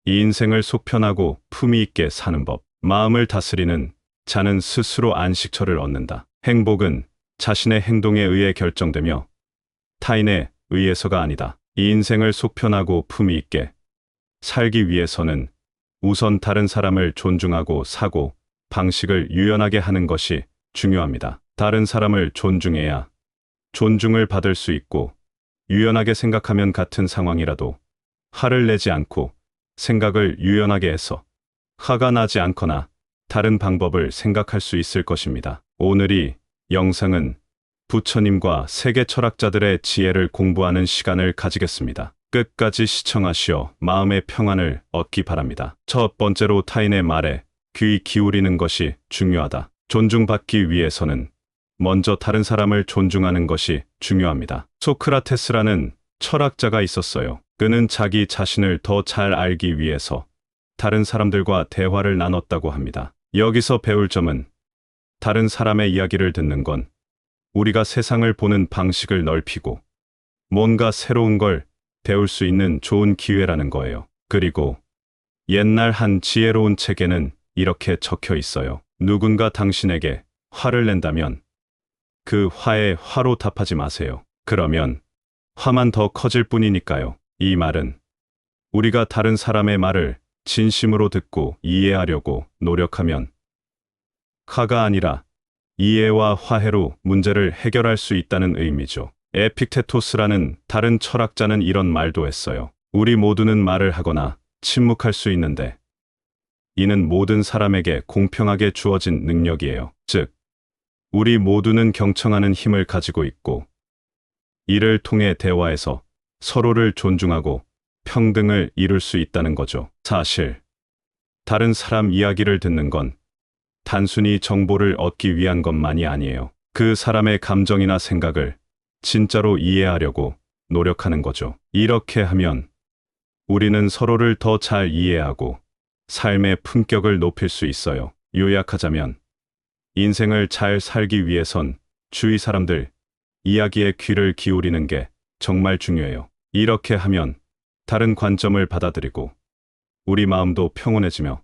이 인생을 속편하고 품위 있게 사는 법. 마음을 다스리는 자는 스스로 안식처를 얻는다. 행복은 자신의 행동에 의해 결정되며 타인에 의해서가 아니다. 이 인생을 속편하고 품위 있게 살기 위해서는 우선 다른 사람을 존중하고 사고 방식을 유연하게 하는 것이 중요합니다. 다른 사람을 존중해야 존중을 받을 수 있고, 유연하게 생각하면 같은 상황이라도 화를 내지 않고 생각을 유연하게 해서 화가 나지 않거나 다른 방법을 생각할 수 있을 것입니다. 오늘 이 영상은 부처님과 세계 철학자들의 지혜를 공부하는 시간을 가지겠습니다. 끝까지 시청하시어 마음의 평안을 얻기 바랍니다. 첫 번째로 타인의 말에 귀 기울이는 것이 중요하다. 존중받기 위해서는 먼저 다른 사람을 존중하는 것이 중요합니다. 소크라테스라는 철학자가 있었어요. 그는 자기 자신을 더 잘 알기 위해서 다른 사람들과 대화를 나눴다고 합니다. 여기서 배울 점은 다른 사람의 이야기를 듣는 건 우리가 세상을 보는 방식을 넓히고 뭔가 새로운 걸 배울 수 있는 좋은 기회라는 거예요. 그리고 옛날 한 지혜로운 책에는 이렇게 적혀 있어요. 누군가 당신에게 화를 낸다면 그 화에 화로 답하지 마세요. 그러면 화만 더 커질 뿐이니까요. 이 말은 우리가 다른 사람의 말을 진심으로 듣고 이해하려고 노력하면 화가 아니라 이해와 화해로 문제를 해결할 수 있다는 의미죠. 에픽테토스라는 다른 철학자는 이런 말도 했어요. 우리 모두는 말을 하거나 침묵할 수 있는데 이는 모든 사람에게 공평하게 주어진 능력이에요. 즉, 우리 모두는 경청하는 힘을 가지고 있고 이를 통해 대화에서 서로를 존중하고 평등을 이룰 수 있다는 거죠. 사실 다른 사람 이야기를 듣는 건 단순히 정보를 얻기 위한 것만이 아니에요. 그 사람의 감정이나 생각을 진짜로 이해하려고 노력하는 거죠. 이렇게 하면 우리는 서로를 더 잘 이해하고 삶의 품격을 높일 수 있어요. 요약하자면 인생을 잘 살기 위해선 주위 사람들 이야기에 귀를 기울이는 게 정말 중요해요. 이렇게 하면 다른 관점을 받아들이고 우리 마음도 평온해지며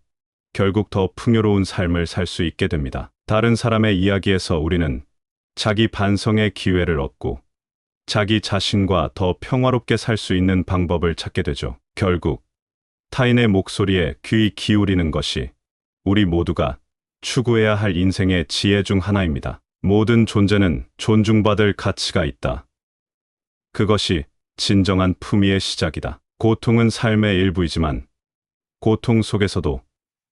결국 더 풍요로운 삶을 살 수 있게 됩니다. 다른 사람의 이야기에서 우리는 자기 반성의 기회를 얻고 자기 자신과 더 평화롭게 살 수 있는 방법을 찾게 되죠. 결국 타인의 목소리에 귀 기울이는 것이 우리 모두가 추구해야 할 인생의 지혜 중 하나입니다. 모든 존재는 존중받을 가치가 있다. 그것이 진정한 품위의 시작이다. 고통은 삶의 일부이지만 고통 속에서도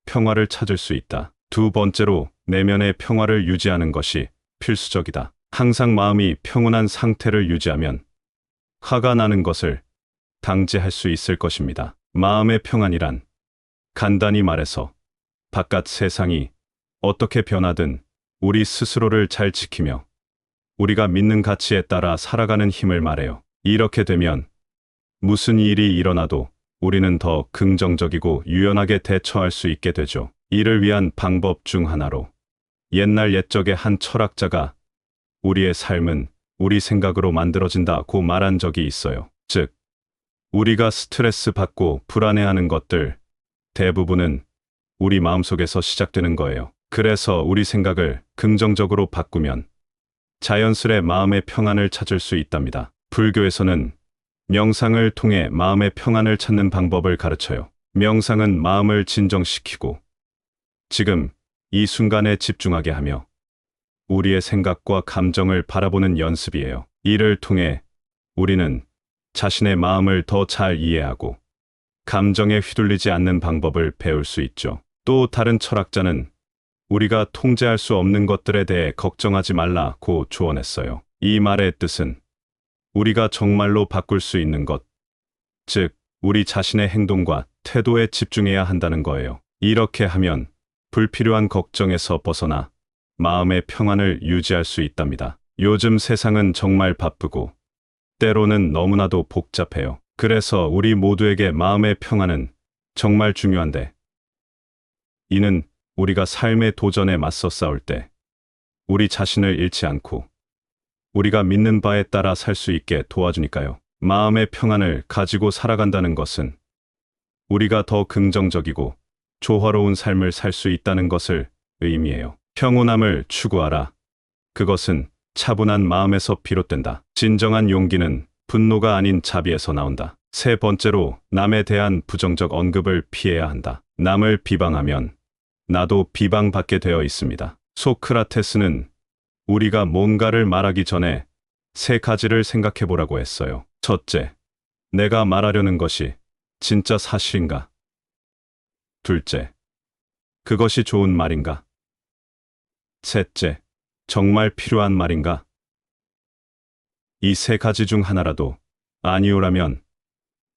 평화를 찾을 수 있다. 두 번째로 내면의 평화를 유지하는 것이 필수적이다. 항상 마음이 평온한 상태를 유지하면 화가 나는 것을 방지할 수 있을 것입니다. 마음의 평안이란 간단히 말해서 바깥 세상이 어떻게 변하든 우리 스스로를 잘 지키며 우리가 믿는 가치에 따라 살아가는 힘을 말해요. 이렇게 되면 무슨 일이 일어나도 우리는 더 긍정적이고 유연하게 대처할 수 있게 되죠. 이를 위한 방법 중 하나로 옛날 옛적의 한 철학자가 우리의 삶은 우리 생각으로 만들어진다고 말한 적이 있어요. 즉, 우리가 스트레스 받고 불안해하는 것들 대부분은 우리 마음속에서 시작되는 거예요. 그래서 우리 생각을 긍정적으로 바꾸면 자연스레 마음의 평안을 찾을 수 있답니다. 불교에서는 명상을 통해 마음의 평안을 찾는 방법을 가르쳐요. 명상은 마음을 진정시키고 지금 이 순간에 집중하게 하며 우리의 생각과 감정을 바라보는 연습이에요. 이를 통해 우리는 자신의 마음을 더 잘 이해하고 감정에 휘둘리지 않는 방법을 배울 수 있죠. 또 다른 철학자는 우리가 통제할 수 없는 것들에 대해 걱정하지 말라고 조언했어요. 이 말의 뜻은 우리가 정말로 바꿀 수 있는 것, 즉 우리 자신의 행동과 태도에 집중해야 한다는 거예요. 이렇게 하면 불필요한 걱정에서 벗어나 마음의 평안을 유지할 수 있답니다. 요즘 세상은 정말 바쁘고 때로는 너무나도 복잡해요. 그래서 우리 모두에게 마음의 평안은 정말 중요한데 이는 우리가 삶의 도전에 맞서 싸울 때 우리 자신을 잃지 않고 우리가 믿는 바에 따라 살 수 있게 도와주니까요. 마음의 평안을 가지고 살아간다는 것은 우리가 더 긍정적이고 조화로운 삶을 살 수 있다는 것을 의미해요. 평온함을 추구하라. 그것은 차분한 마음에서 비롯된다. 진정한 용기는 분노가 아닌 자비에서 나온다. 세 번째로, 남에 대한 부정적 언급을 피해야 한다. 남을 비방하면 나도 비방받게 되어 있습니다. 소크라테스는 우리가 뭔가를 말하기 전에 세 가지를 생각해 보라고 했어요. 첫째, 내가 말하려는 것이 진짜 사실인가? 둘째, 그것이 좋은 말인가? 셋째, 정말 필요한 말인가? 이 세 가지 중 하나라도 아니오라면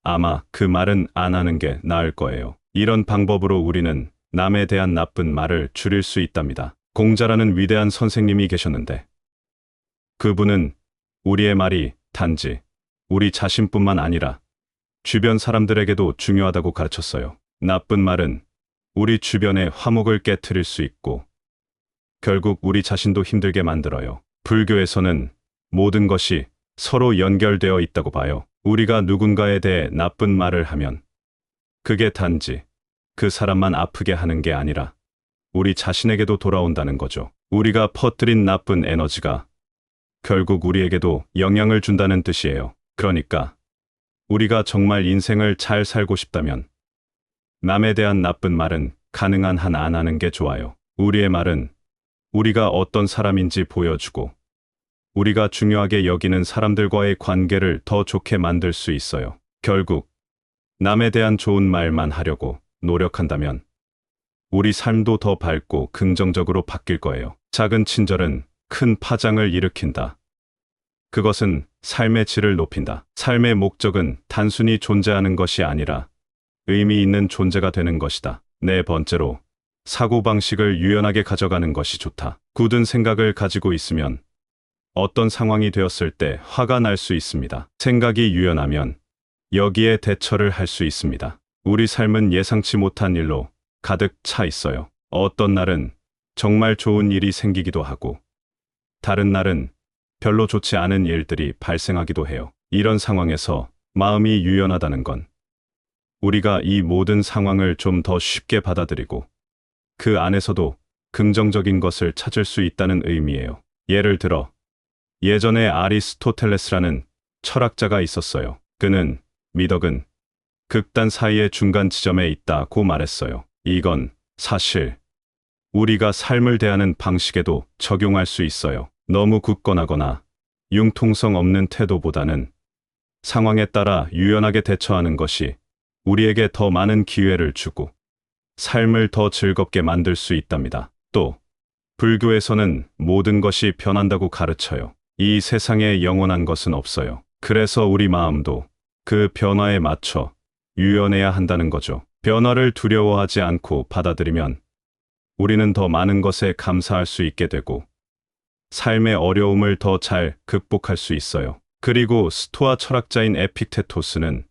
아마 그 말은 안 하는 게 나을 거예요. 이런 방법으로 우리는 남에 대한 나쁜 말을 줄일 수 있답니다. 공자라는 위대한 선생님이 계셨는데 그분은 우리의 말이 단지 우리 자신뿐만 아니라 주변 사람들에게도 중요하다고 가르쳤어요. 나쁜 말은 우리 주변의 화목을 깨트릴 수 있고 결국 우리 자신도 힘들게 만들어요. 불교에서는 모든 것이 서로 연결되어 있다고 봐요. 우리가 누군가에 대해 나쁜 말을 하면 그게 단지 그 사람만 아프게 하는 게 아니라 우리 자신에게도 돌아온다는 거죠. 우리가 퍼뜨린 나쁜 에너지가 결국 우리에게도 영향을 준다는 뜻이에요. 그러니까 우리가 정말 인생을 잘 살고 싶다면 남에 대한 나쁜 말은 가능한 한 안 하는 게 좋아요. 우리의 말은 우리가 어떤 사람인지 보여주고 우리가 중요하게 여기는 사람들과의 관계를 더 좋게 만들 수 있어요. 결국 남에 대한 좋은 말만 하려고 노력한다면 우리 삶도 더 밝고 긍정적으로 바뀔 거예요. 작은 친절은 큰 파장을 일으킨다. 그것은 삶의 질을 높인다. 삶의 목적은 단순히 존재하는 것이 아니라 의미 있는 존재가 되는 것이다. 네 번째로, 사고방식을 유연하게 가져가는 것이 좋다. 굳은 생각을 가지고 있으면 어떤 상황이 되었을 때 화가 날 수 있습니다. 생각이 유연하면 여기에 대처를 할 수 있습니다. 우리 삶은 예상치 못한 일로 가득 차 있어요. 어떤 날은 정말 좋은 일이 생기기도 하고 다른 날은 별로 좋지 않은 일들이 발생하기도 해요. 이런 상황에서 마음이 유연하다는 건 우리가 이 모든 상황을 좀 더 쉽게 받아들이고 그 안에서도 긍정적인 것을 찾을 수 있다는 의미예요. 예를 들어 예전에 아리스토텔레스라는 철학자가 있었어요. 그는 미덕은 극단 사이의 중간 지점에 있다고 말했어요. 이건 사실 우리가 삶을 대하는 방식에도 적용할 수 있어요. 너무 굳건하거나 융통성 없는 태도보다는 상황에 따라 유연하게 대처하는 것이 우리에게 더 많은 기회를 주고 삶을 더 즐겁게 만들 수 있답니다. 또 불교에서는 모든 것이 변한다고 가르쳐요. 이 세상에 영원한 것은 없어요. 그래서 우리 마음도 그 변화에 맞춰 유연해야 한다는 거죠. 변화를 두려워하지 않고 받아들이면 우리는 더 많은 것에 감사할 수 있게 되고 삶의 어려움을 더 잘 극복할 수 있어요. 그리고 스토아 철학자인 에픽테토스는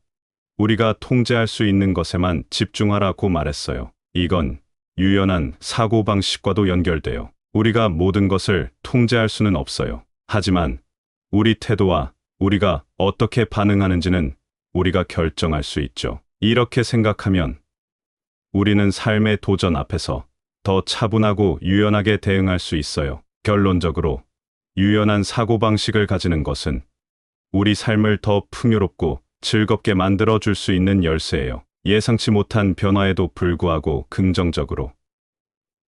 우리가 통제할 수 있는 것에만 집중하라고 말했어요. 이건 유연한 사고방식과도 연결돼요. 우리가 모든 것을 통제할 수는 없어요. 하지만 우리 태도와 우리가 어떻게 반응하는지는 우리가 결정할 수 있죠. 이렇게 생각하면 우리는 삶의 도전 앞에서 더 차분하고 유연하게 대응할 수 있어요. 결론적으로 유연한 사고방식을 가지는 것은 우리 삶을 더 풍요롭고 즐겁게 만들어 줄 수 있는 열쇠예요. 예상치 못한 변화에도 불구하고 긍정적으로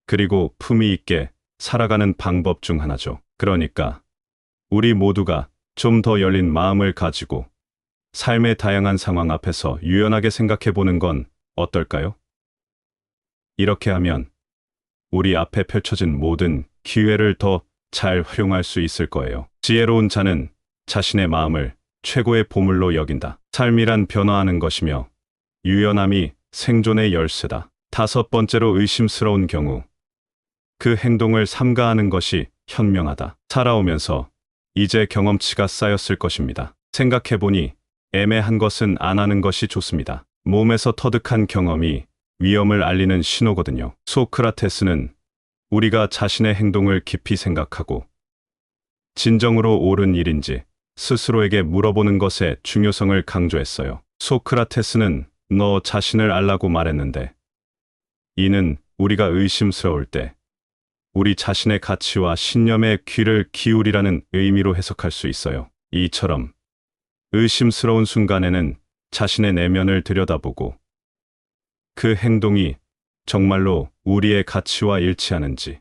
그리고 품위 있게 살아가는 방법 중 하나죠. 그러니까 우리 모두가 좀 더 열린 마음을 가지고 삶의 다양한 상황 앞에서 유연하게 생각해 보는 건 어떨까요? 이렇게 하면 우리 앞에 펼쳐진 모든 기회를 더 잘 활용할 수 있을 거예요. 지혜로운 자는 자신의 마음을 최고의 보물로 여긴다. 삶이란 변화하는 것이며 유연함이 생존의 열쇠다. 다섯 번째로, 의심스러운 경우 그 행동을 삼가하는 것이 현명하다. 살아오면서 이제 경험치가 쌓였을 것입니다. 생각해보니 애매한 것은 안 하는 것이 좋습니다. 몸에서 터득한 경험이 위험을 알리는 신호거든요. 소크라테스는 우리가 자신의 행동을 깊이 생각하고 진정으로 옳은 일인지 스스로에게 물어보는 것의 중요성을 강조했어요. 소크라테스는 너 자신을 알라고 말했는데. 이는 우리가 의심스러울 때 우리 자신의 가치와 신념에 귀를 기울이라는 의미로 해석할 수 있어요. 이처럼 의심스러운 순간에는 자신의 내면을 들여다보고 그 행동이 정말로 우리의 가치와 일치하는지,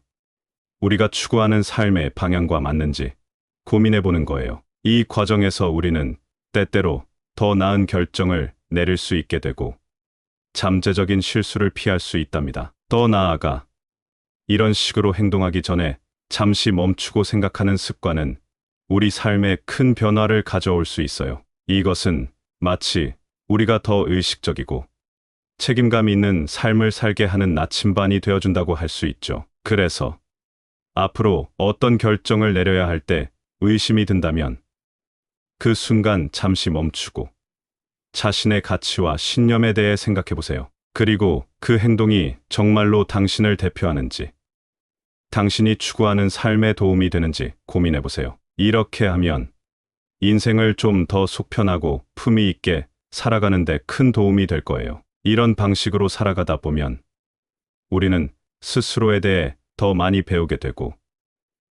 우리가 추구하는 삶의 방향과 맞는지 고민해 보는 거예요. 이 과정에서 우리는 때때로 더 나은 결정을 내릴 수 있게 되고 잠재적인 실수를 피할 수 있답니다. 더 나아가 이런 식으로 행동하기 전에 잠시 멈추고 생각하는 습관은 우리 삶에 큰 변화를 가져올 수 있어요. 이것은 마치 우리가 더 의식적이고 책임감 있는 삶을 살게 하는 나침반이 되어준다고 할 수 있죠. 그래서 앞으로 어떤 결정을 내려야 할 때 의심이 든다면 그 순간 잠시 멈추고 자신의 가치와 신념에 대해 생각해 보세요. 그리고 그 행동이 정말로 당신을 대표하는지, 당신이 추구하는 삶에 도움이 되는지 고민해 보세요. 이렇게 하면 인생을 좀 더 속편하고 품위 있게 살아가는 데 큰 도움이 될 거예요. 이런 방식으로 살아가다 보면 우리는 스스로에 대해 더 많이 배우게 되고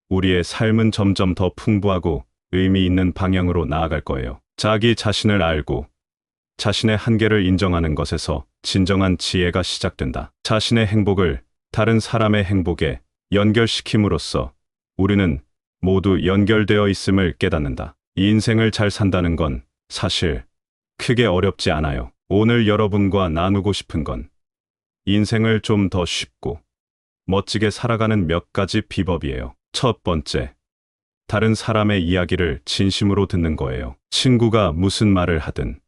우리의 삶은 점점 더 풍부하고 의미 있는 방향으로 나아갈 거예요. 자기 자신을 알고 자신의 한계를 인정하는 것에서 진정한 지혜가 시작된다. 자신의 행복을 다른 사람의 행복에 연결시킴으로써 우리는 모두 연결되어 있음을 깨닫는다. 이 인생을 잘 산다는 건 사실 크게 어렵지 않아요. 오늘 여러분과 나누고 싶은 건 인생을 좀 더 쉽고 멋지게 살아가는 몇 가지 비법이에요. 첫 번째, 다른 사람의 이야기를 진심으로 듣는 거예요. 친구가 무슨 말을 하든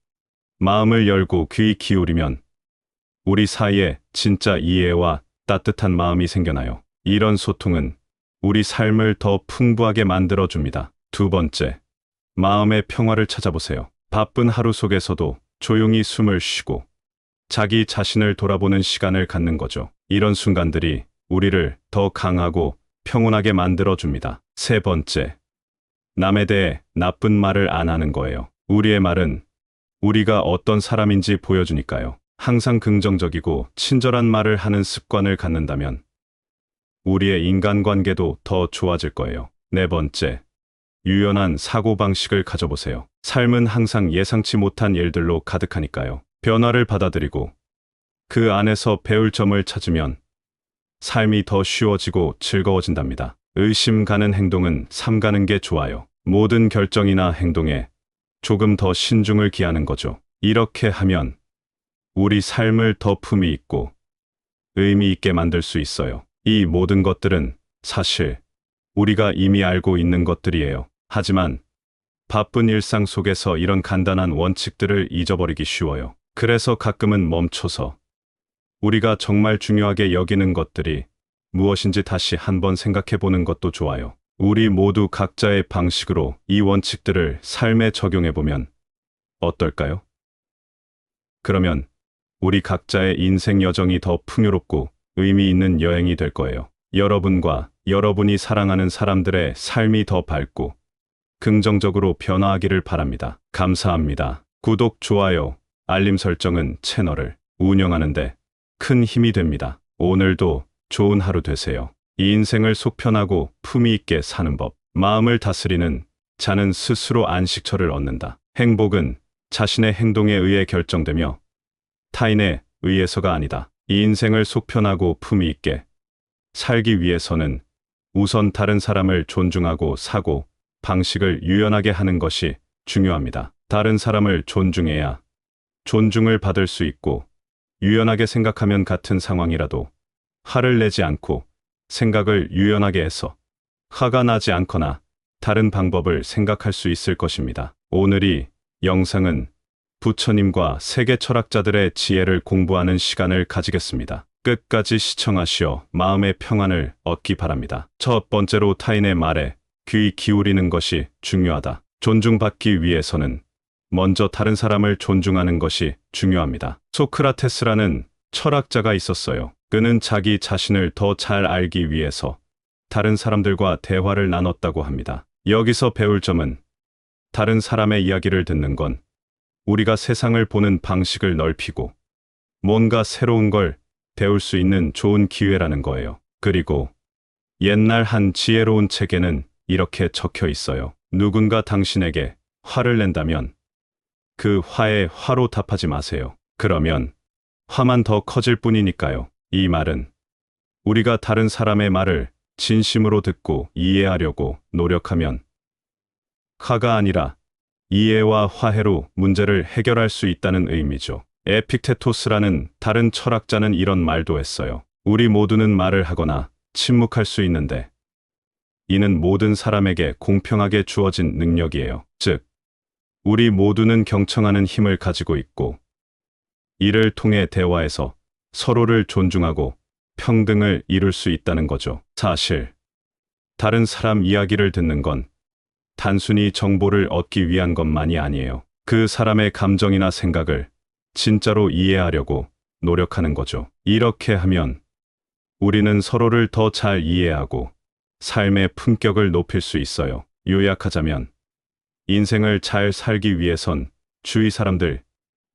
마음을 열고 귀 기울이면 우리 사이에 진짜 이해와 따뜻한 마음이 생겨나요. 이런 소통은 우리 삶을 더 풍부하게 만들어줍니다. 두 번째, 마음의 평화를 찾아보세요. 바쁜 하루 속에서도 조용히 숨을 쉬고 자기 자신을 돌아보는 시간을 갖는 거죠. 이런 순간들이 우리를 더 강하고 평온하게 만들어줍니다. 세 번째, 남에 대해 나쁜 말을 안 하는 거예요. 우리의 말은 우리가 어떤 사람인지 보여주니까요. 항상 긍정적이고 친절한 말을 하는 습관을 갖는다면 우리의 인간관계도 더 좋아질 거예요. 네 번째, 유연한 사고방식을 가져보세요. 삶은 항상 예상치 못한 일들로 가득하니까요. 변화를 받아들이고 그 안에서 배울 점을 찾으면 삶이 더 쉬워지고 즐거워진답니다. 의심 가는 행동은 삼가는 게 좋아요. 모든 결정이나 행동에 조금 더 신중을 기하는 거죠. 이렇게 하면 우리 삶을 더 품위 있고 의미 있게 만들 수 있어요. 이 모든 것들은 사실 우리가 이미 알고 있는 것들이에요. 하지만 바쁜 일상 속에서 이런 간단한 원칙들을 잊어버리기 쉬워요. 그래서 가끔은 멈춰서 우리가 정말 중요하게 여기는 것들이 무엇인지 다시 한번 생각해 보는 것도 좋아요. 우리 모두 각자의 방식으로 이 원칙들을 삶에 적용해 보면 어떨까요? 그러면 우리 각자의 인생 여정이 더 풍요롭고 의미 있는 여행이 될 거예요. 여러분과 여러분이 사랑하는 사람들의 삶이 더 밝고 긍정적으로 변화하기를 바랍니다. 감사합니다. 구독, 좋아요, 알림 설정은 채널을 운영하는데 큰 힘이 됩니다. 오늘도 좋은 하루 되세요. 이 인생을 속편하고 품위 있게 사는 법. 마음을 다스리는 자는 스스로 안식처를 얻는다. 행복은 자신의 행동에 의해 결정되며 타인에 의해서가 아니다. 이 인생을 속편하고 품위 있게 살기 위해서는 우선 다른 사람을 존중하고 사고 방식을 유연하게 하는 것이 중요합니다. 다른 사람을 존중해야 존중을 받을 수 있고 유연하게 생각하면 같은 상황이라도 화를 내지 않고 생각을 유연하게 해서 화가 나지 않거나 다른 방법을 생각할 수 있을 것입니다. 오늘 이 영상은 부처님과 세계 철학자들의 지혜를 공부하는 시간을 가지겠습니다. 끝까지 시청하시어 마음의 평안을 얻기 바랍니다. 첫 번째로 타인의 말에 귀 기울이는 것이 중요하다. 존중받기 위해서는 먼저 다른 사람을 존중하는 것이 중요합니다. 소크라테스라는 철학자가 있었어요. 그는 자기 자신을 더 잘 알기 위해서 다른 사람들과 대화를 나눴다고 합니다. 여기서 배울 점은 다른 사람의 이야기를 듣는 건 우리가 세상을 보는 방식을 넓히고 뭔가 새로운 걸 배울 수 있는 좋은 기회라는 거예요. 그리고 옛날 한 지혜로운 책에는 이렇게 적혀 있어요. 누군가 당신에게 화를 낸다면 그 화에 화로 답하지 마세요. 그러면 화만 더 커질 뿐이니까요. 이 말은 우리가 다른 사람의 말을 진심으로 듣고 이해하려고 노력하면 화가 아니라 이해와 화해로 문제를 해결할 수 있다는 의미죠. 에픽테토스라는 다른 철학자는 이런 말도 했어요. 우리 모두는 말을 하거나 침묵할 수 있는데 이는 모든 사람에게 공평하게 주어진 능력이에요. 즉, 우리 모두는 경청하는 힘을 가지고 있고 이를 통해 대화에서 서로를 존중하고 평등을 이룰 수 있다는 거죠. 사실 다른 사람 이야기를 듣는 건 단순히 정보를 얻기 위한 것만이 아니에요. 그 사람의 감정이나 생각을 진짜로 이해하려고 노력하는 거죠. 이렇게 하면 우리는 서로를 더 잘 이해하고 삶의 품격을 높일 수 있어요. 요약하자면 인생을 잘 살기 위해선 주위 사람들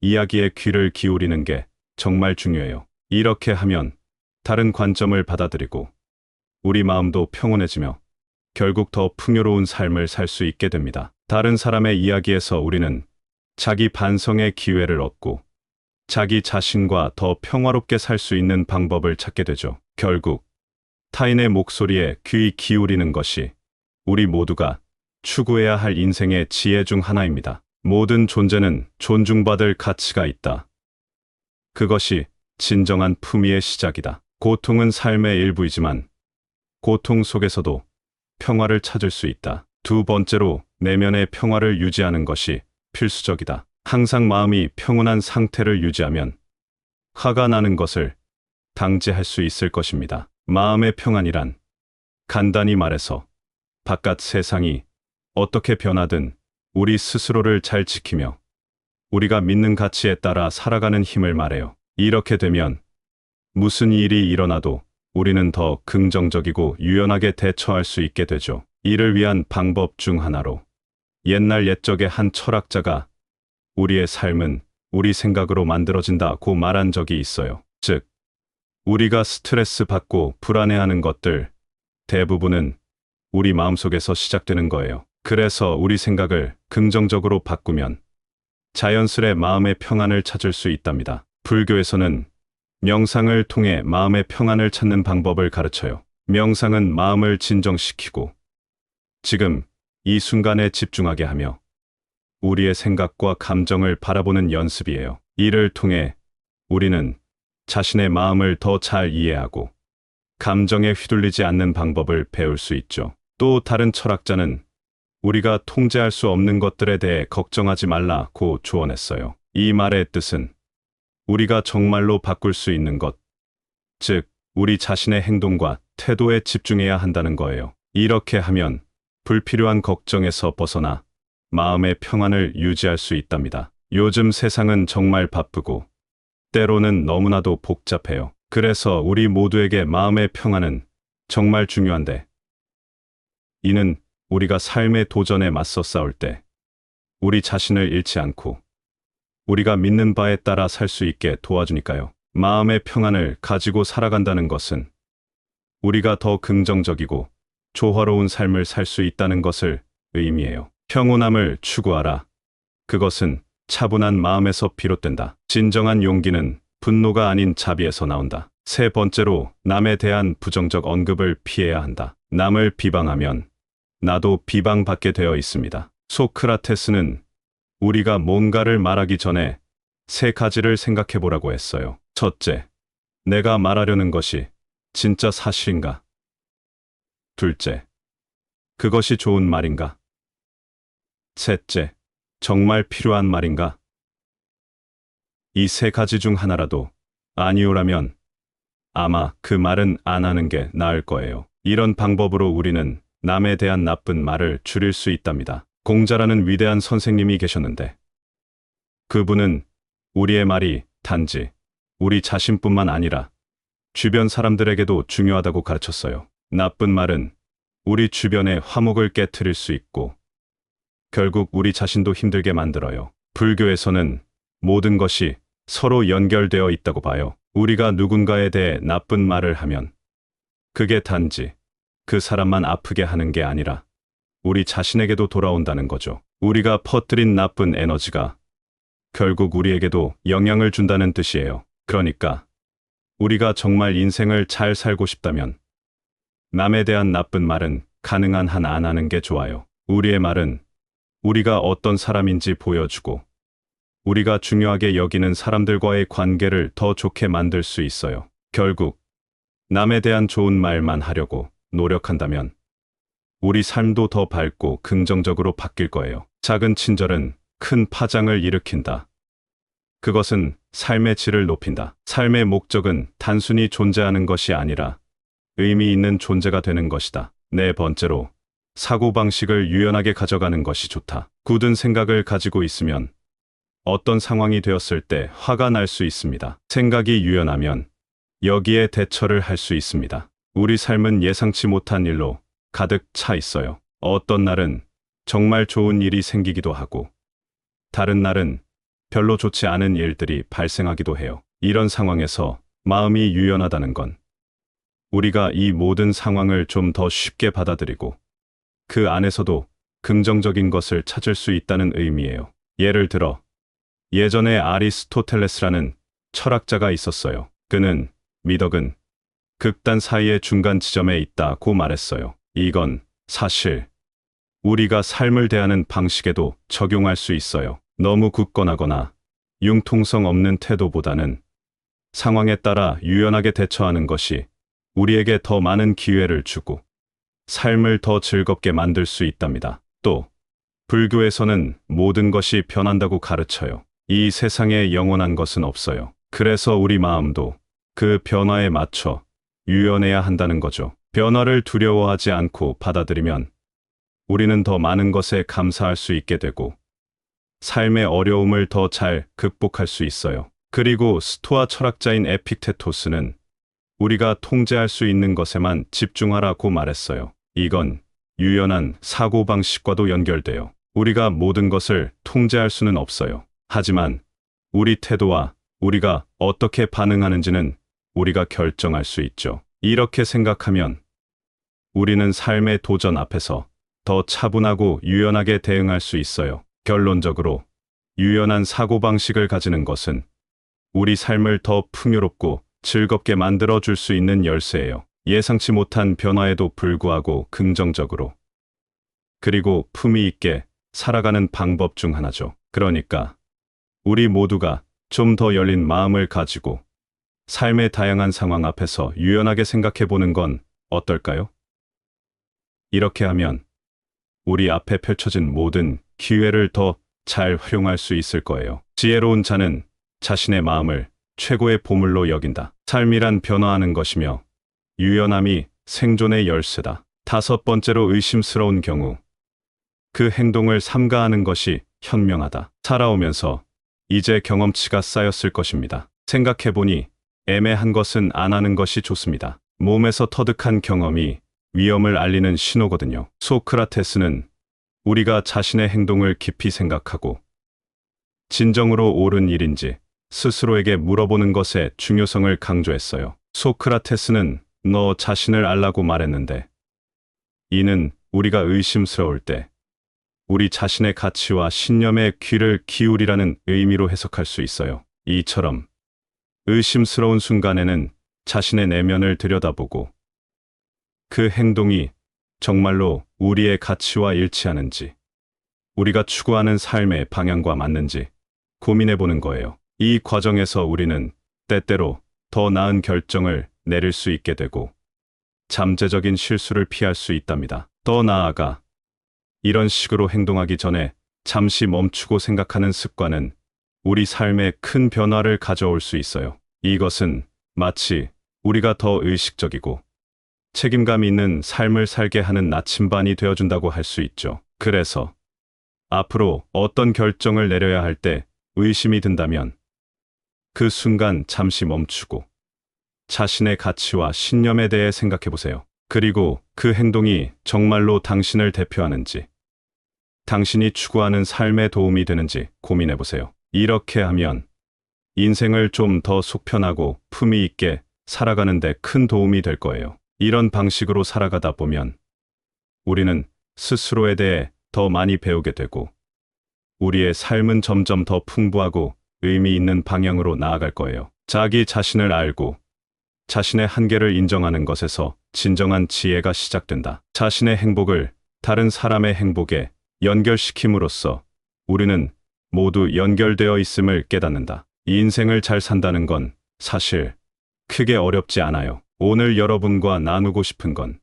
이야기에 귀를 기울이는 게 정말 중요해요. 이렇게 하면 다른 관점을 받아들이고 우리 마음도 평온해지며 결국 더 풍요로운 삶을 살 수 있게 됩니다. 다른 사람의 이야기에서 우리는 자기 반성의 기회를 얻고 자기 자신과 더 평화롭게 살 수 있는 방법을 찾게 되죠. 결국 타인의 목소리에 귀 기울이는 것이 우리 모두가 추구해야 할 인생의 지혜 중 하나입니다. 모든 존재는 존중받을 가치가 있다. 그것이 진정한 품위의 시작이다. 고통은 삶의 일부이지만 고통 속에서도 평화를 찾을 수 있다. 두 번째로 내면의 평화를 유지하는 것이 필수적이다. 항상 마음이 평온한 상태를 유지하면 화가 나는 것을 방지할 수 있을 것입니다. 마음의 평안이란 간단히 말해서 바깥 세상이 어떻게 변하든 우리 스스로를 잘 지키며 우리가 믿는 가치에 따라 살아가는 힘을 말해요. 이렇게 되면 무슨 일이 일어나도 우리는 더 긍정적이고 유연하게 대처할 수 있게 되죠. 이를 위한 방법 중 하나로 옛날 옛적의 한 철학자가 우리의 삶은 우리 생각으로 만들어진다고 말한 적이 있어요. 즉, 우리가 스트레스 받고 불안해하는 것들 대부분은 우리 마음속에서 시작되는 거예요. 그래서 우리 생각을 긍정적으로 바꾸면 자연스레 마음의 평안을 찾을 수 있답니다. 불교에서는 명상을 통해 마음의 평안을 찾는 방법을 가르쳐요. 명상은 마음을 진정시키고 지금 이 순간에 집중하게 하며 우리의 생각과 감정을 바라보는 연습이에요. 이를 통해 우리는 자신의 마음을 더 잘 이해하고 감정에 휘둘리지 않는 방법을 배울 수 있죠. 또 다른 철학자는 우리가 통제할 수 없는 것들에 대해 걱정하지 말라고 조언했어요. 이 말의 뜻은 우리가 정말로 바꿀 수 있는 것, 즉 우리 자신의 행동과 태도에 집중해야 한다는 거예요. 이렇게 하면 불필요한 걱정에서 벗어나 마음의 평안을 유지할 수 있답니다. 요즘 세상은 정말 바쁘고 때로는 너무나도 복잡해요. 그래서 우리 모두에게 마음의 평안은 정말 중요한데 이는 우리가 삶의 도전에 맞서 싸울 때 우리 자신을 잃지 않고 우리가 믿는 바에 따라 살 수 있게 도와주니까요. 마음의 평안을 가지고 살아간다는 것은 우리가 더 긍정적이고 조화로운 삶을 살 수 있다는 것을 의미해요. 평온함을 추구하라. 그것은 차분한 마음에서 비롯된다. 진정한 용기는 분노가 아닌 자비에서 나온다. 세 번째로 남에 대한 부정적 언급을 피해야 한다. 남을 비방하면 나도 비방받게 되어 있습니다. 소크라테스는 우리가 뭔가를 말하기 전에 세 가지를 생각해 보라고 했어요. 첫째, 내가 말하려는 것이 진짜 사실인가? 둘째, 그것이 좋은 말인가? 셋째, 정말 필요한 말인가? 이 세 가지 중 하나라도 아니오라면 아마 그 말은 안 하는 게 나을 거예요. 이런 방법으로 우리는 남에 대한 나쁜 말을 줄일 수 있답니다. 공자라는 위대한 선생님이 계셨는데 그분은 우리의 말이 단지 우리 자신뿐만 아니라 주변 사람들에게도 중요하다고 가르쳤어요. 나쁜 말은 우리 주변의 화목을 깨트릴 수 있고 결국 우리 자신도 힘들게 만들어요. 불교에서는 모든 것이 서로 연결되어 있다고 봐요. 우리가 누군가에 대해 나쁜 말을 하면 그게 단지 그 사람만 아프게 하는 게 아니라 우리 자신에게도 돌아온다는 거죠. 우리가 퍼뜨린 나쁜 에너지가 결국 우리에게도 영향을 준다는 뜻이에요. 그러니까 우리가 정말 인생을 잘 살고 싶다면 남에 대한 나쁜 말은 가능한 한 안 하는 게 좋아요. 우리의 말은 우리가 어떤 사람인지 보여주고 우리가 중요하게 여기는 사람들과의 관계를 더 좋게 만들 수 있어요. 결국 남에 대한 좋은 말만 하려고 노력한다면 우리 삶도 더 밝고 긍정적으로 바뀔 거예요. 작은 친절은 큰 파장을 일으킨다. 그것은 삶의 질을 높인다. 삶의 목적은 단순히 존재하는 것이 아니라 의미 있는 존재가 되는 것이다. 네 번째로, 사고방식을 유연하게 가져가는 것이 좋다. 굳은 생각을 가지고 있으면 어떤 상황이 되었을 때 화가 날 수 있습니다. 생각이 유연하면 여기에 대처를 할 수 있습니다. 우리 삶은 예상치 못한 일로 가득 차 있어요. 어떤 날은 정말 좋은 일이 생기기도 하고 다른 날은 별로 좋지 않은 일들이 발생하기도 해요. 이런 상황에서 마음이 유연하다는 건 우리가 이 모든 상황을 좀 더 쉽게 받아들이고 그 안에서도 긍정적인 것을 찾을 수 있다는 의미예요. 예를 들어 예전에 아리스토텔레스라는 철학자가 있었어요. 그는 미덕은 극단 사이의 중간 지점에 있다고 말했어요. 이건 사실 우리가 삶을 대하는 방식에도 적용할 수 있어요. 너무 굳건하거나 융통성 없는 태도보다는 상황에 따라 유연하게 대처하는 것이 우리에게 더 많은 기회를 주고 삶을 더 즐겁게 만들 수 있답니다. 또 불교에서는 모든 것이 변한다고 가르쳐요. 이 세상에 영원한 것은 없어요. 그래서 우리 마음도 그 변화에 맞춰 유연해야 한다는 거죠. 변화를 두려워하지 않고 받아들이면 우리는 더 많은 것에 감사할 수 있게 되고 삶의 어려움을 더 잘 극복할 수 있어요. 그리고 스토아 철학자인 에픽테토스는 우리가 통제할 수 있는 것에만 집중하라고 말했어요. 이건 유연한 사고방식과도 연결돼요. 우리가 모든 것을 통제할 수는 없어요. 하지만 우리 태도와 우리가 어떻게 반응하는지는 우리가 결정할 수 있죠. 이렇게 생각하면 우리는 삶의 도전 앞에서 더 차분하고 유연하게 대응할 수 있어요. 결론적으로 유연한 사고방식을 가지는 것은 우리 삶을 더 풍요롭고 즐겁게 만들어 줄 수 있는 열쇠예요. 예상치 못한 변화에도 불구하고 긍정적으로 그리고 품위 있게 살아가는 방법 중 하나죠. 그러니까 우리 모두가 좀 더 열린 마음을 가지고 삶의 다양한 상황 앞에서 유연하게 생각해 보는 건 어떨까요? 이렇게 하면 우리 앞에 펼쳐진 모든 기회를 더 잘 활용할 수 있을 거예요. 지혜로운 자는 자신의 마음을 최고의 보물로 여긴다. 삶이란 변화하는 것이며 유연함이 생존의 열쇠다. 다섯 번째로, 의심스러운 경우 그 행동을 삼가하는 것이 현명하다. 살아오면서 이제 경험치가 쌓였을 것입니다. 생각해보니 애매한 것은 안 하는 것이 좋습니다. 몸에서 터득한 경험이 위험을 알리는 신호거든요. 소크라테스는 우리가 자신의 행동을 깊이 생각하고 진정으로 옳은 일인지 스스로에게 물어보는 것의 중요성을 강조했어요. 소크라테스는 너 자신을 알라고 말했는데 이는 우리가 의심스러울 때 우리 자신의 가치와 신념에 귀를 기울이라는 의미로 해석할 수 있어요. 이처럼 의심스러운 순간에는 자신의 내면을 들여다보고 그 행동이 정말로 우리의 가치와 일치하는지, 우리가 추구하는 삶의 방향과 맞는지 고민해 보는 거예요. 이 과정에서 우리는 때때로 더 나은 결정을 내릴 수 있게 되고 잠재적인 실수를 피할 수 있답니다. 더 나아가 이런 식으로 행동하기 전에 잠시 멈추고 생각하는 습관은 우리 삶에 큰 변화를 가져올 수 있어요. 이것은 마치 우리가 더 의식적이고 책임감 있는 삶을 살게 하는 나침반이 되어준다고 할 수 있죠. 그래서 앞으로 어떤 결정을 내려야 할 때 의심이 든다면 그 순간 잠시 멈추고 자신의 가치와 신념에 대해 생각해 보세요. 그리고 그 행동이 정말로 당신을 대표하는지, 당신이 추구하는 삶에 도움이 되는지 고민해 보세요. 이렇게 하면 인생을 좀 더 속편하고 품위 있게 살아가는데 큰 도움이 될 거예요. 이런 방식으로 살아가다 보면 우리는 스스로에 대해 더 많이 배우게 되고 우리의 삶은 점점 더 풍부하고 의미 있는 방향으로 나아갈 거예요. 자기 자신을 알고 자신의 한계를 인정하는 것에서 진정한 지혜가 시작된다. 자신의 행복을 다른 사람의 행복에 연결시킴으로써 우리는 모두 연결되어 있음을 깨닫는다. 이 인생을 잘 산다는 건 사실 크게 어렵지 않아요. 오늘 여러분과 나누고 싶은 건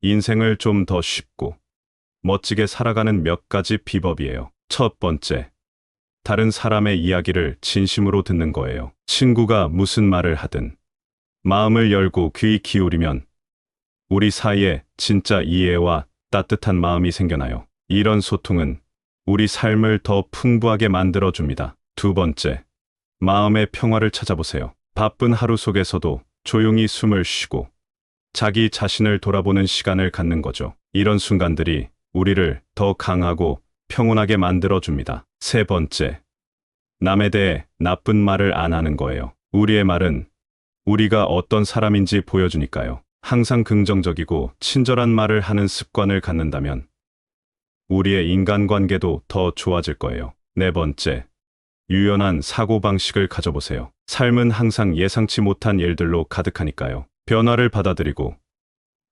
인생을 좀 더 쉽고 멋지게 살아가는 몇 가지 비법이에요. 첫 번째, 다른 사람의 이야기를 진심으로 듣는 거예요. 친구가 무슨 말을 하든 마음을 열고 귀 기울이면 우리 사이에 진짜 이해와 따뜻한 마음이 생겨나요. 이런 소통은 우리 삶을 더 풍부하게 만들어줍니다. 두 번째, 마음의 평화를 찾아보세요. 바쁜 하루 속에서도 조용히 숨을 쉬고 자기 자신을 돌아보는 시간을 갖는 거죠. 이런 순간들이 우리를 더 강하고 평온하게 만들어줍니다. 세 번째, 남에 대해 나쁜 말을 안 하는 거예요. 우리의 말은 우리가 어떤 사람인지 보여주니까요. 항상 긍정적이고 친절한 말을 하는 습관을 갖는다면 우리의 인간관계도 더 좋아질 거예요. 네 번째, 유연한 사고방식을 가져보세요. 삶은 항상 예상치 못한 일들로 가득하니까요. 변화를 받아들이고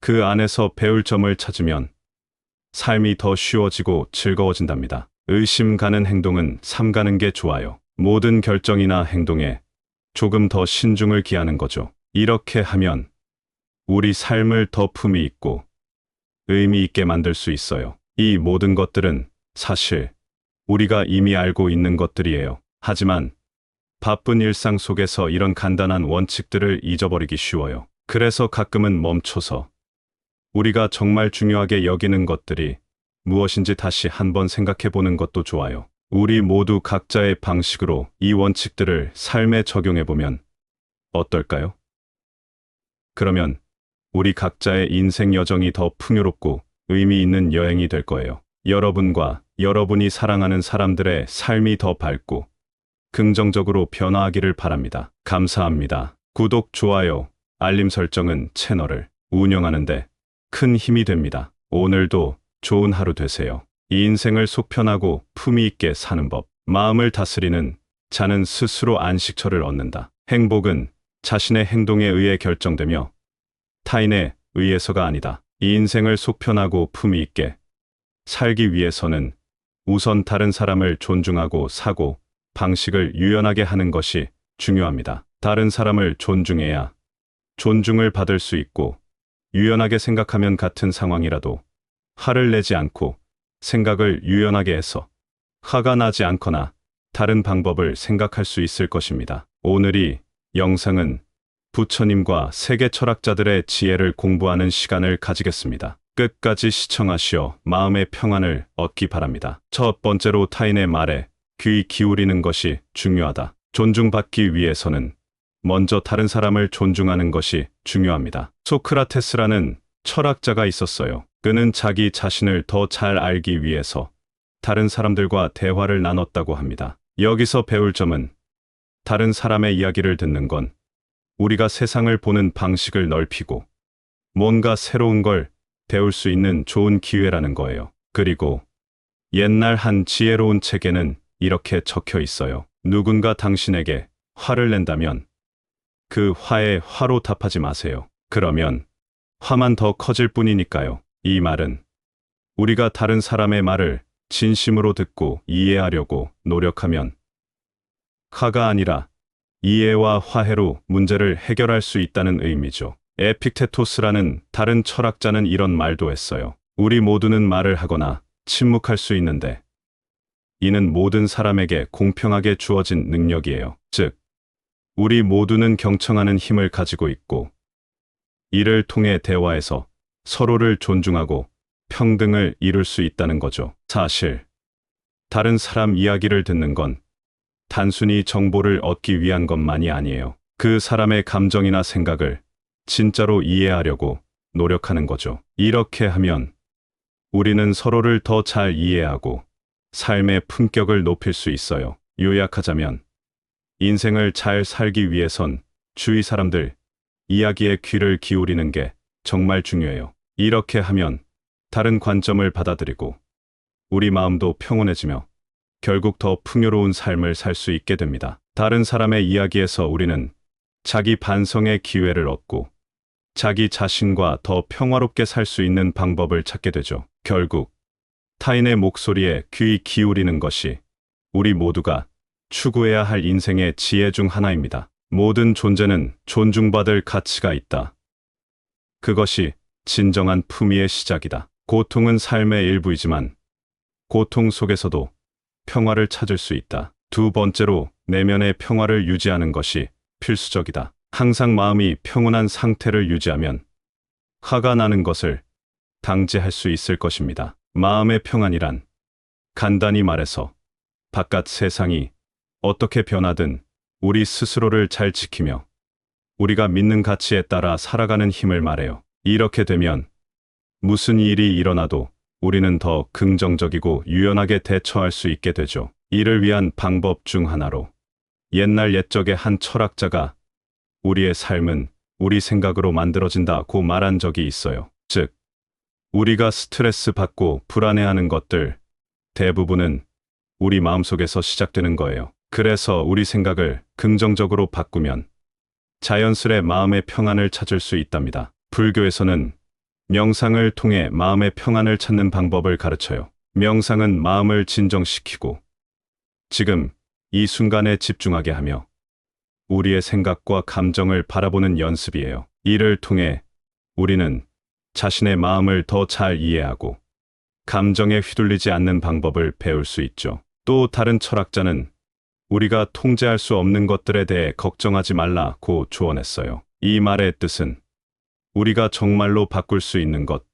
그 안에서 배울 점을 찾으면 삶이 더 쉬워지고 즐거워진답니다. 의심 가는 행동은 삼가는 게 좋아요. 모든 결정이나 행동에 조금 더 신중을 기하는 거죠. 이렇게 하면 우리 삶을 더 품위 있고 의미 있게 만들 수 있어요. 이 모든 것들은 사실 우리가 이미 알고 있는 것들이에요. 하지만 바쁜 일상 속에서 이런 간단한 원칙들을 잊어버리기 쉬워요. 그래서 가끔은 멈춰서 우리가 정말 중요하게 여기는 것들이 무엇인지 다시 한번 생각해 보는 것도 좋아요. 우리 모두 각자의 방식으로 이 원칙들을 삶에 적용해 보면 어떨까요? 그러면 우리 각자의 인생 여정이 더 풍요롭고 의미 있는 여행이 될 거예요. 여러분과 여러분이 사랑하는 사람들의 삶이 더 밝고 긍정적으로 변화하기를 바랍니다. 감사합니다. 구독, 좋아요, 알림 설정은 채널을 운영하는데 큰 힘이 됩니다. 오늘도 좋은 하루 되세요. 이 인생을 속편하고 품위 있게 사는 법. 마음을 다스리는 자는 스스로 안식처를 얻는다. 행복은 자신의 행동에 의해 결정되며 타인에 의해서가 아니다. 이 인생을 속편하고 품위 있게 살기 위해서는 우선 다른 사람을 존중하고 사고 방식을 유연하게 하는 것이 중요합니다. 다른 사람을 존중해야 존중을 받을 수 있고 유연하게 생각하면 같은 상황이라도 화를 내지 않고 생각을 유연하게 해서 화가 나지 않거나 다른 방법을 생각할 수 있을 것입니다. 오늘 이 영상은 부처님과 세계 철학자들의 지혜를 공부하는 시간을 가지겠습니다. 끝까지 시청하시어 마음의 평안을 얻기 바랍니다. 첫 번째로 타인의 말에 귀 기울이는 것이 중요하다. 존중받기 위해서는 먼저 다른 사람을 존중하는 것이 중요합니다. 소크라테스라는 철학자가 있었어요. 그는 자기 자신을 더 잘 알기 위해서 다른 사람들과 대화를 나눴다고 합니다. 여기서 배울 점은 다른 사람의 이야기를 듣는 건 우리가 세상을 보는 방식을 넓히고 뭔가 새로운 걸 배울 수 있는 좋은 기회라는 거예요. 그리고 옛날 한 지혜로운 책에는 이렇게 적혀 있어요. 누군가 당신에게 화를 낸다면 그 화에 화로 답하지 마세요. 그러면 화만 더 커질 뿐이니까요. 이 말은 우리가 다른 사람의 말을 진심으로 듣고 이해하려고 노력하면 화가 아니라 이해와 화해로 문제를 해결할 수 있다는 의미죠. 에픽테토스라는 다른 철학자는 이런 말도 했어요. 우리 모두는 말을 하거나 침묵할 수 있는데 이는 모든 사람에게 공평하게 주어진 능력이에요. 즉, 우리 모두는 경청하는 힘을 가지고 있고 이를 통해 대화에서 서로를 존중하고 평등을 이룰 수 있다는 거죠. 사실 다른 사람 이야기를 듣는 건 단순히 정보를 얻기 위한 것만이 아니에요. 그 사람의 감정이나 생각을 진짜로 이해하려고 노력하는 거죠. 이렇게 하면 우리는 서로를 더 잘 이해하고 삶의 품격을 높일 수 있어요. 요약하자면, 인생을 잘 살기 위해선 주위 사람들 이야기에 귀를 기울이는 게 정말 중요해요. 이렇게 하면 다른 관점을 받아들이고 우리 마음도 평온해지며 결국 더 풍요로운 삶을 살 수 있게 됩니다. 다른 사람의 이야기에서 우리는 자기 반성의 기회를 얻고 자기 자신과 더 평화롭게 살 수 있는 방법을 찾게 되죠. 결국 타인의 목소리에 귀 기울이는 것이 우리 모두가 추구해야 할 인생의 지혜 중 하나입니다. 모든 존재는 존중받을 가치가 있다. 그것이 진정한 품위의 시작이다. 고통은 삶의 일부이지만 고통 속에서도 평화를 찾을 수 있다. 두 번째로, 내면의 평화를 유지하는 것이 필수적이다. 항상 마음이 평온한 상태를 유지하면 화가 나는 것을 방지할 수 있을 것입니다. 마음의 평안이란 간단히 말해서 바깥 세상이 어떻게 변하든 우리 스스로를 잘 지키며 우리가 믿는 가치에 따라 살아가는 힘을 말해요. 이렇게 되면 무슨 일이 일어나도 우리는 더 긍정적이고 유연하게 대처할 수 있게 되죠. 이를 위한 방법 중 하나로 옛날 옛적의 한 철학자가 우리의 삶은 우리 생각으로 만들어진다고 말한 적이 있어요. 즉, 우리가 스트레스 받고 불안해하는 것들 대부분은 우리 마음속에서 시작되는 거예요. 그래서 우리 생각을 긍정적으로 바꾸면 자연스레 마음의 평안을 찾을 수 있답니다. 불교에서는 명상을 통해 마음의 평안을 찾는 방법을 가르쳐요. 명상은 마음을 진정시키고 지금 이 순간에 집중하게 하며 우리의 생각과 감정을 바라보는 연습이에요. 이를 통해 우리는 자신의 마음을 더 잘 이해하고 감정에 휘둘리지 않는 방법을 배울 수 있죠. 또 다른 철학자는 우리가 통제할 수 없는 것들에 대해 걱정하지 말라고 조언했어요. 이 말의 뜻은 우리가 정말로 바꿀 수 있는 것,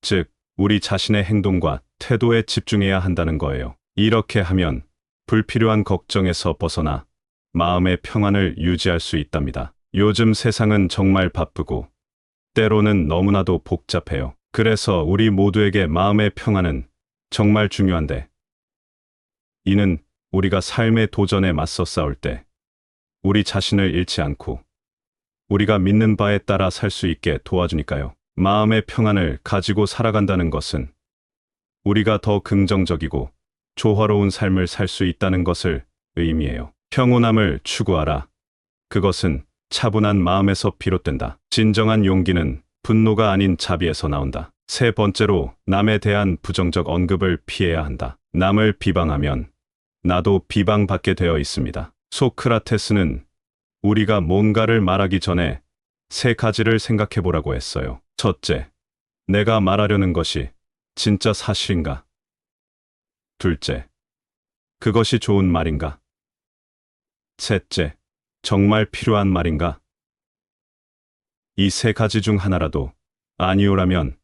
즉 우리 자신의 행동과 태도에 집중해야 한다는 거예요. 이렇게 하면 불필요한 걱정에서 벗어나 마음의 평안을 유지할 수 있답니다. 요즘 세상은 정말 바쁘고 때로는 너무나도 복잡해요. 그래서 우리 모두에게 마음의 평안은 정말 중요한데, 이는 우리가 삶의 도전에 맞서 싸울 때 우리 자신을 잃지 않고 우리가 믿는 바에 따라 살 수 있게 도와주니까요. 마음의 평안을 가지고 살아간다는 것은 우리가 더 긍정적이고 조화로운 삶을 살 수 있다는 것을 의미해요. 평온함을 추구하라. 그것은 차분한 마음에서 비롯된다. 진정한 용기는 분노가 아닌 자비에서 나온다. 세 번째로, 남에 대한 부정적 언급을 피해야 한다. 남을 비방하면 나도 비방받게 되어 있습니다. 소크라테스는 우리가 뭔가를 말하기 전에 세 가지를 생각해 보라고 했어요. 첫째, 내가 말하려는 것이 진짜 사실인가? 둘째, 그것이 좋은 말인가? 셋째, 정말 필요한 말인가? 이 세 가지 중 하나라도 아니오라면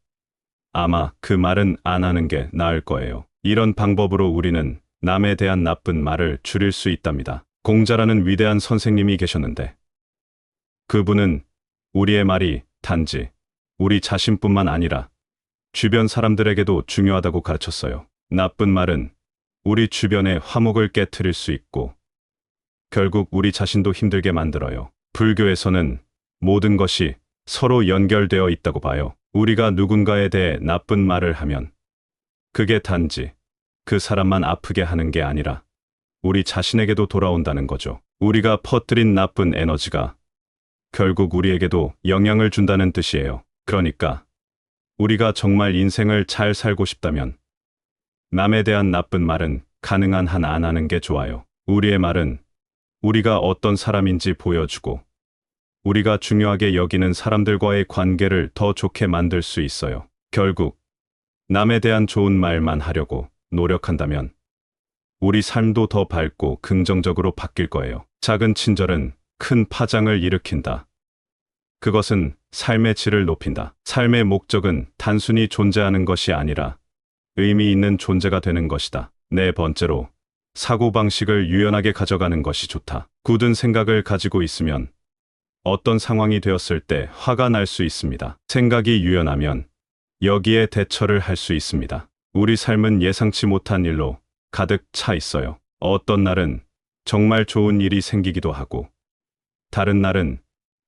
아마 그 말은 안 하는 게 나을 거예요. 이런 방법으로 우리는 남에 대한 나쁜 말을 줄일 수 있답니다. 공자라는 위대한 선생님이 계셨는데 그분은 우리의 말이 단지 우리 자신뿐만 아니라 주변 사람들에게도 중요하다고 가르쳤어요. 나쁜 말은 우리 주변의 화목을 깨트릴 수 있고 결국 우리 자신도 힘들게 만들어요. 불교에서는 모든 것이 서로 연결되어 있다고 봐요. 우리가 누군가에 대해 나쁜 말을 하면 그게 단지 그 사람만 아프게 하는 게 아니라 우리 자신에게도 돌아온다는 거죠. 우리가 퍼뜨린 나쁜 에너지가 결국 우리에게도 영향을 준다는 뜻이에요. 그러니까 우리가 정말 인생을 잘 살고 싶다면 남에 대한 나쁜 말은 가능한 한 안 하는 게 좋아요. 우리의 말은 우리가 어떤 사람인지 보여주고 우리가 중요하게 여기는 사람들과의 관계를 더 좋게 만들 수 있어요. 결국 남에 대한 좋은 말만 하려고 노력한다면 우리 삶도 더 밝고 긍정적으로 바뀔 거예요. 작은 친절은 큰 파장을 일으킨다. 그것은 삶의 질을 높인다. 삶의 목적은 단순히 존재하는 것이 아니라 의미 있는 존재가 되는 것이다. 네 번째로, 사고방식을 유연하게 가져가는 것이 좋다. 굳은 생각을 가지고 있으면 어떤 상황이 되었을 때 화가 날 수 있습니다. 생각이 유연하면 여기에 대처를 할 수 있습니다. 우리 삶은 예상치 못한 일로 가득 차 있어요. 어떤 날은 정말 좋은 일이 생기기도 하고, 다른 날은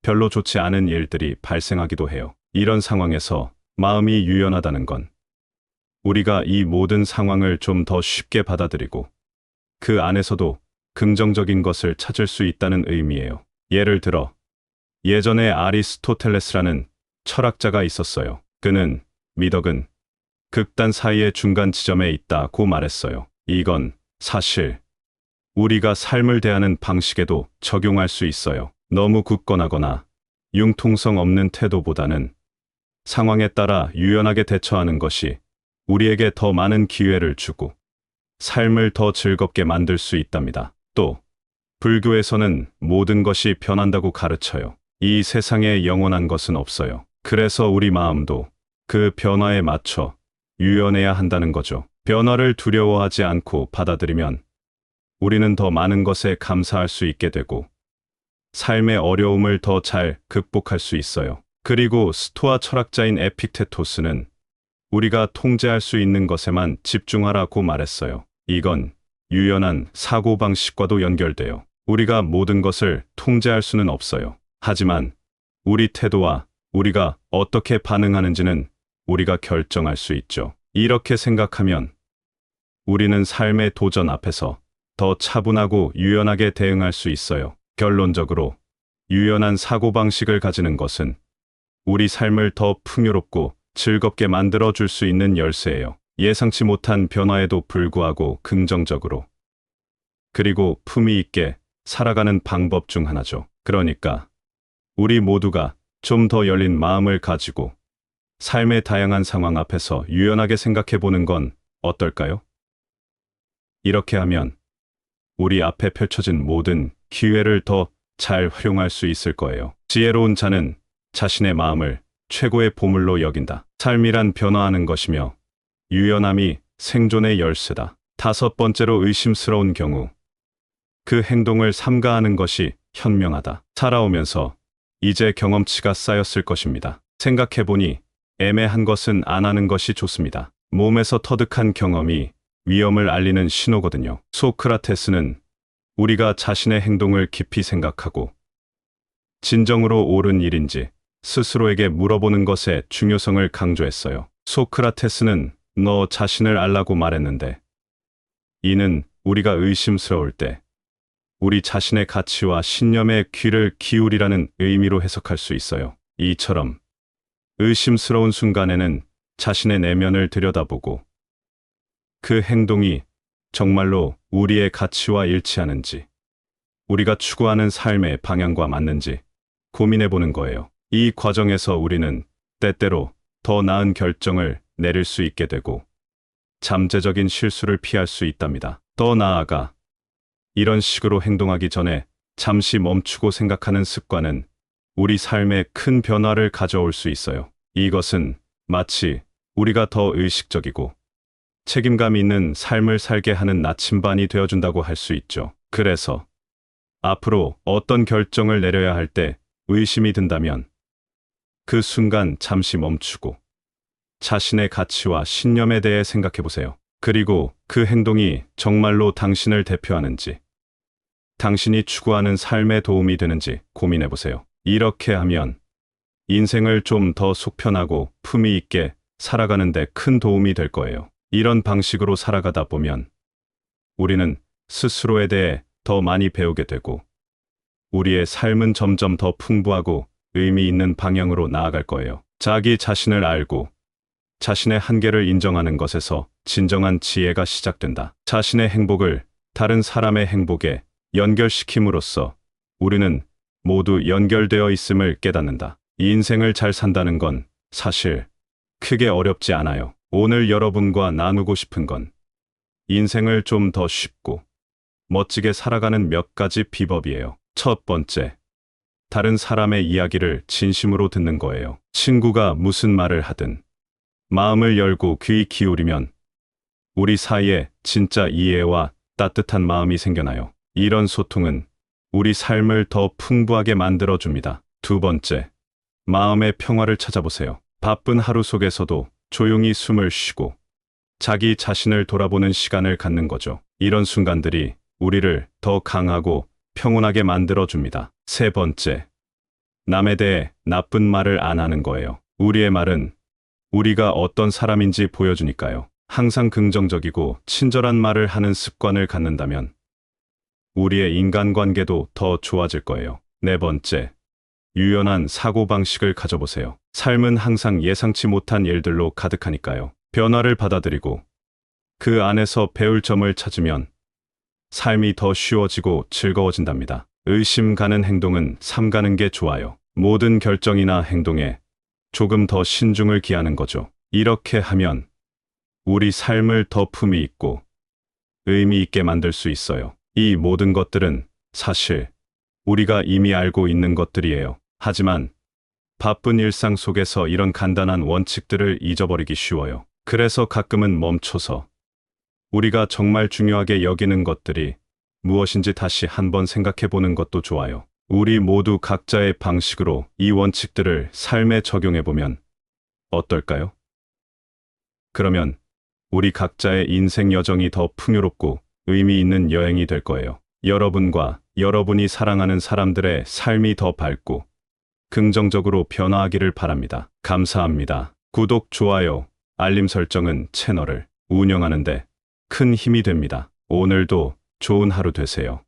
별로 좋지 않은 일들이 발생하기도 해요. 이런 상황에서 마음이 유연하다는 건 우리가 이 모든 상황을 좀 더 쉽게 받아들이고 그 안에서도 긍정적인 것을 찾을 수 있다는 의미예요. 예를 들어, 예전에 아리스토텔레스라는 철학자가 있었어요. 그는 미덕은 극단 사이의 중간 지점에 있다고 말했어요. 이건 사실 우리가 삶을 대하는 방식에도 적용할 수 있어요. 너무 굳건하거나 융통성 없는 태도보다는 상황에 따라 유연하게 대처하는 것이 우리에게 더 많은 기회를 주고 삶을 더 즐겁게 만들 수 있답니다. 또 불교에서는 모든 것이 변한다고 가르쳐요. 이 세상에 영원한 것은 없어요. 그래서 우리 마음도 그 변화에 맞춰 유연해야 한다는 거죠. 변화를 두려워하지 않고 받아들이면 우리는 더 많은 것에 감사할 수 있게 되고 삶의 어려움을 더 잘 극복할 수 있어요. 그리고 스토아 철학자인 에픽테토스는 우리가 통제할 수 있는 것에만 집중하라고 말했어요. 이건 유연한 사고방식과도 연결돼요. 우리가 모든 것을 통제할 수는 없어요. 하지만 우리 태도와 우리가 어떻게 반응하는지는 우리가 결정할 수 있죠. 이렇게 생각하면 우리는 삶의 도전 앞에서 더 차분하고 유연하게 대응할 수 있어요. 결론적으로 유연한 사고방식을 가지는 것은 우리 삶을 더 풍요롭고 즐겁게 만들어 줄 수 있는 열쇠예요. 예상치 못한 변화에도 불구하고 긍정적으로, 그리고 품위 있게 살아가는 방법 중 하나죠. 그러니까 우리 모두가 좀 더 열린 마음을 가지고 삶의 다양한 상황 앞에서 유연하게 생각해 보는 건 어떨까요? 이렇게 하면 우리 앞에 펼쳐진 모든 기회를 더 잘 활용할 수 있을 거예요. 지혜로운 자는 자신의 마음을 최고의 보물로 여긴다. 삶이란 변화하는 것이며 유연함이 생존의 열쇠다. 다섯 번째로, 의심스러운 경우 그 행동을 삼가하는 것이 현명하다. 살아오면서 이제 경험치가 쌓였을 것입니다. 생각해보니 애매한 것은 안 하는 것이 좋습니다. 몸에서 터득한 경험이 위험을 알리는 신호거든요. 소크라테스는 우리가 자신의 행동을 깊이 생각하고 진정으로 옳은 일인지 스스로에게 물어보는 것의 중요성을 강조했어요. 소크라테스는 너 자신을 알라고 말했는데, 이는 우리가 의심스러울 때 우리 자신의 가치와 신념에 귀를 기울이라는 의미로 해석할 수 있어요. 이처럼 의심스러운 순간에는 자신의 내면을 들여다보고 그 행동이 정말로 우리의 가치와 일치하는지, 우리가 추구하는 삶의 방향과 맞는지 고민해 보는 거예요. 이 과정에서 우리는 때때로 더 나은 결정을 내릴 수 있게 되고 잠재적인 실수를 피할 수 있답니다. 더 나아가 이런 식으로 행동하기 전에 잠시 멈추고 생각하는 습관은 우리 삶에 큰 변화를 가져올 수 있어요. 이것은 마치 우리가 더 의식적이고 책임감 있는 삶을 살게 하는 나침반이 되어준다고 할 수 있죠. 그래서 앞으로 어떤 결정을 내려야 할 때 의심이 든다면 그 순간 잠시 멈추고 자신의 가치와 신념에 대해 생각해 보세요. 그리고 그 행동이 정말로 당신을 대표하는지, 당신이 추구하는 삶에 도움이 되는지 고민해 보세요. 이렇게 하면 인생을 좀 더 속편하고 품위 있게 살아가는 데 큰 도움이 될 거예요. 이런 방식으로 살아가다 보면 우리는 스스로에 대해 더 많이 배우게 되고 우리의 삶은 점점 더 풍부하고 의미 있는 방향으로 나아갈 거예요. 자기 자신을 알고 자신의 한계를 인정하는 것에서 진정한 지혜가 시작된다. 자신의 행복을 다른 사람의 행복에 연결시킴으로써 우리는 모두 연결되어 있음을 깨닫는다. 이 인생을 잘 산다는 건 사실 크게 어렵지 않아요. 오늘 여러분과 나누고 싶은 건 인생을 좀 더 쉽고 멋지게 살아가는 몇 가지 비법이에요. 첫 번째, 다른 사람의 이야기를 진심으로 듣는 거예요. 친구가 무슨 말을 하든 마음을 열고 귀 기울이면 우리 사이에 진짜 이해와 따뜻한 마음이 생겨나요. 이런 소통은 우리 삶을 더 풍부하게 만들어줍니다. 두 번째, 마음의 평화를 찾아보세요. 바쁜 하루 속에서도 조용히 숨을 쉬고 자기 자신을 돌아보는 시간을 갖는 거죠. 이런 순간들이 우리를 더 강하고 평온하게 만들어줍니다. 세 번째, 남에 대해 나쁜 말을 안 하는 거예요. 우리의 말은 우리가 어떤 사람인지 보여주니까요. 항상 긍정적이고 친절한 말을 하는 습관을 갖는다면 우리의 인간관계도 더 좋아질 거예요. 네 번째, 유연한 사고방식을 가져보세요. 삶은 항상 예상치 못한 일들로 가득하니까요. 변화를 받아들이고 그 안에서 배울 점을 찾으면 삶이 더 쉬워지고 즐거워진답니다. 의심 가는 행동은 삼가는 게 좋아요. 모든 결정이나 행동에 조금 더 신중을 기하는 거죠. 이렇게 하면 우리 삶을 더 품위 있고 의미 있게 만들 수 있어요. 이 모든 것들은 사실 우리가 이미 알고 있는 것들이에요. 하지만 바쁜 일상 속에서 이런 간단한 원칙들을 잊어버리기 쉬워요. 그래서 가끔은 멈춰서 우리가 정말 중요하게 여기는 것들이 무엇인지 다시 한번 생각해 보는 것도 좋아요. 우리 모두 각자의 방식으로 이 원칙들을 삶에 적용해 보면 어떨까요? 그러면 우리 각자의 인생 여정이 더 풍요롭고 의미 있는 여행이 될 거예요. 여러분과 여러분이 사랑하는 사람들의 삶이 더 밝고 긍정적으로 변화하기를 바랍니다. 감사합니다. 구독, 좋아요, 알림 설정은 채널을 운영하는데 큰 힘이 됩니다. 오늘도 좋은 하루 되세요.